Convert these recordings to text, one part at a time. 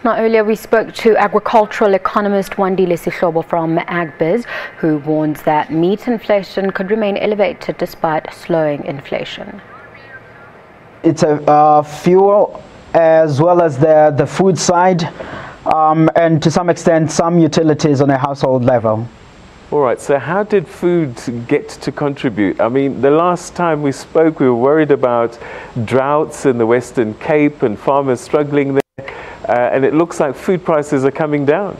Now, earlier we spoke to agricultural economist Wandile Sihlobo from AgBiz, who warns that meat inflation could remain elevated despite slowing inflation. It's a fuel as well as the food side, and to some extent some utilities on a household level. All right, so how did food get to contribute? I mean, the last time we spoke, we were worried about droughts in the Western Cape and farmers struggling there, and it looks like food prices are coming down.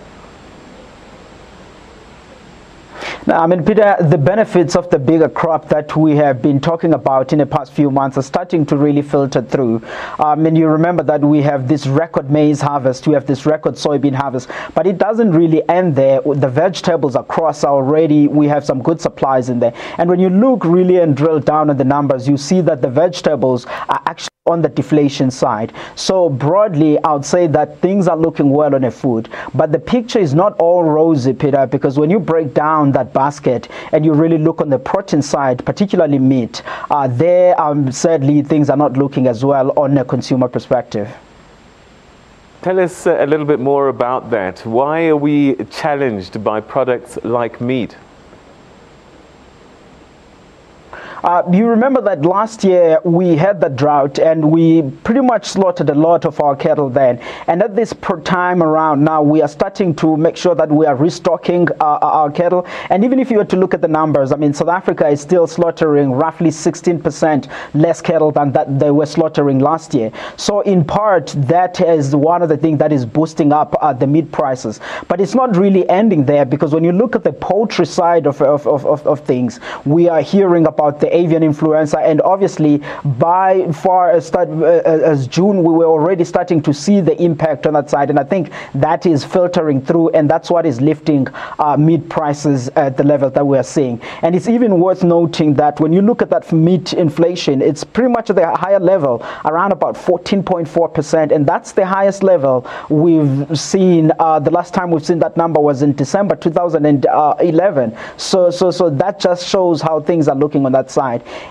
Now, I mean, Peter, the benefits of the bigger crop that we have been talking about in the past few months are starting to really filter through. And you remember that we have this record maize harvest, we have this record soybean harvest, but it doesn't really end there. The vegetables across already, we have some good supplies in there. And when you look really and drill down on the numbers, you see that the vegetables are actually on the deflation side. So broadly, I would say that things are looking well on the food, but the picture is not all rosy, Peter, because when you break down that basket and you really look on the protein side, particularly meat, there sadly things are not looking as well on a consumer perspective. Tell us a little bit more about that. Why are we challenged by products like meat? You remember that last year we had the drought and we pretty much slaughtered a lot of our cattle then. And at this time around now, we are starting to make sure that we are restocking our cattle. And even if you were to look at the numbers, I mean, South Africa is still slaughtering roughly 16% less cattle than that they were slaughtering last year. So in part, that is one of the things that is boosting up the meat prices. But it's not really ending there, because when you look at the poultry side of things, we are hearing about the avian influenza, and obviously by far as June we were already starting to see the impact on that side, and I think that is filtering through, and that's what is lifting meat prices at the level that we are seeing. And it's even worth noting that when you look at that meat inflation, it's pretty much at the higher level, around about 14.4%, and that's the highest level we've seen. The last time we've seen that number was in December 2011. So that just shows how things are looking on that side.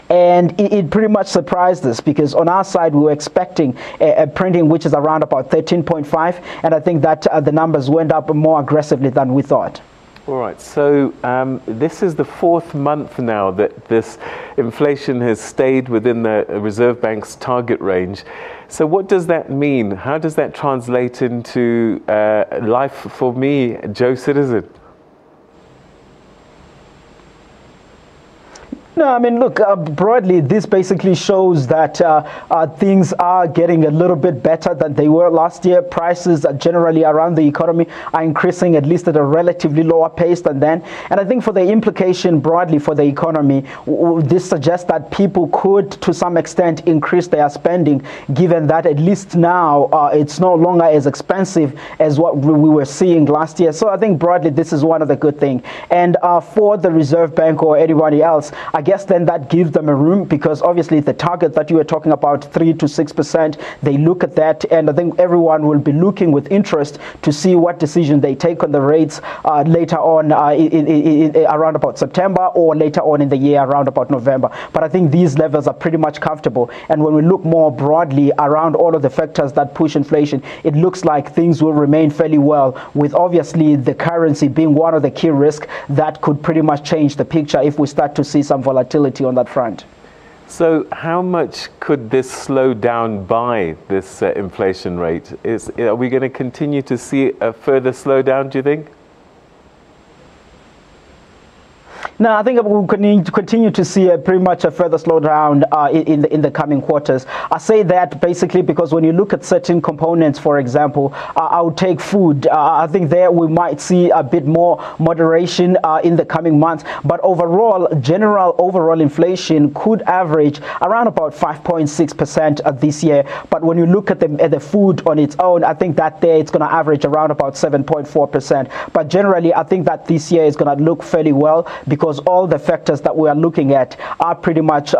And it pretty much surprised us, because on our side we were expecting a printing which is around about 13.5, and I think that the numbers went up more aggressively than we thought. All right, so this is the fourth month now that this inflation has stayed within the Reserve Bank's target range. So what does that mean? How does that translate into life for me, Joe Citizen? No, I mean, look, broadly, this basically shows that things are getting a little bit better than they were last year. Prices generally around the economy are increasing, at least at a relatively lower pace than then. And I think for the implication broadly for the economy, this suggests that people could, to some extent, increase their spending, given that at least now it's no longer as expensive as what we were seeing last year. So I think broadly, this is one of the good things. And for the Reserve Bank or anybody else, I guess then that gives them a room, because obviously the target that you were talking about, 3 to 6%, they look at that, and I think everyone will be looking with interest to see what decision they take on the rates later on around about September, or later on in the year around about November. But I think these levels are pretty much comfortable, and when we look more broadly around all of the factors that push inflation, it looks like things will remain fairly well, with obviously the currency being one of the key risks that could pretty much change the picture if we start to see some volatility on that front. So how much could this slow down by, this inflation rate? Are we going to continue to see a further slowdown, do you think? No, I think we'll continue to see pretty much a further slowdown in the coming quarters. I say that basically because when you look at certain components, for example, I would take food. I think there we might see a bit more moderation in the coming months. But overall, overall inflation could average around about 5.6% this year. But when you look at the food on its own, I think that there it's going to average around about 7.4%. But generally, I think that this year is going to look fairly well, because because all the factors that we are looking at are pretty much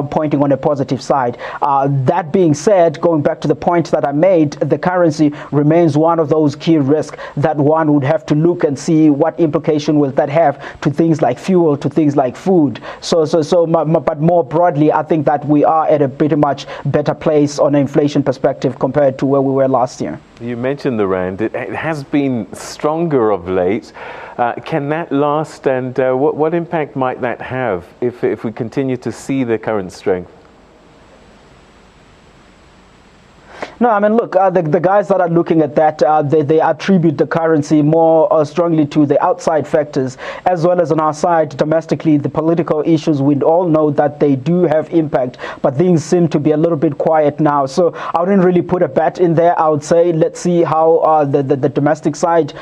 pointing on a positive side. That being said, going back to the point that I made, the currency remains one of those key risks that one would have to look and see what implication will that have to things like fuel, to things like food. But more broadly, I think that we are at a pretty much better place on an inflation perspective compared to where we were last year. You mentioned the rand. It has been stronger of late. Can that last, and what impact might that have if we continue to see the current strength? No, I mean, look, the guys that are looking at that, they attribute the currency more strongly to the outside factors, as well as on our side, domestically, the political issues. We all know that they do have impact, but things seem to be a little bit quiet now. So I wouldn't really put a bet in there. I would say let's see how the domestic side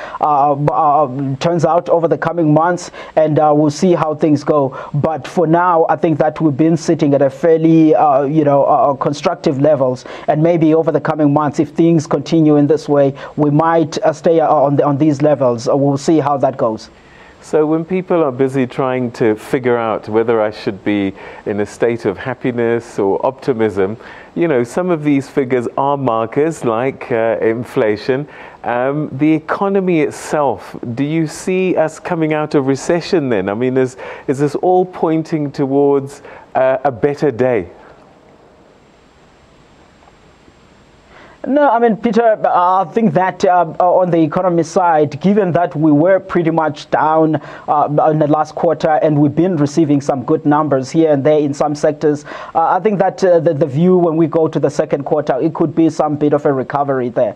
turns out over the coming months, and we'll see how things go. But for now, I think that we've been sitting at a fairly, constructive levels, and maybe over the coming months, if things continue in this way, we might stay on these levels. We'll see how that goes. So when people are busy trying to figure out whether I should be in a state of happiness or optimism, some of these figures are markers like inflation. The economy itself, do you see us coming out of recession then? I mean, is this all pointing towards a better day? No, I mean, Peter, I think that on the economy side, given that we were pretty much down in the last quarter and we've been receiving some good numbers here and there in some sectors, I think that the view when we go to the second quarter, it could be some bit of a recovery there.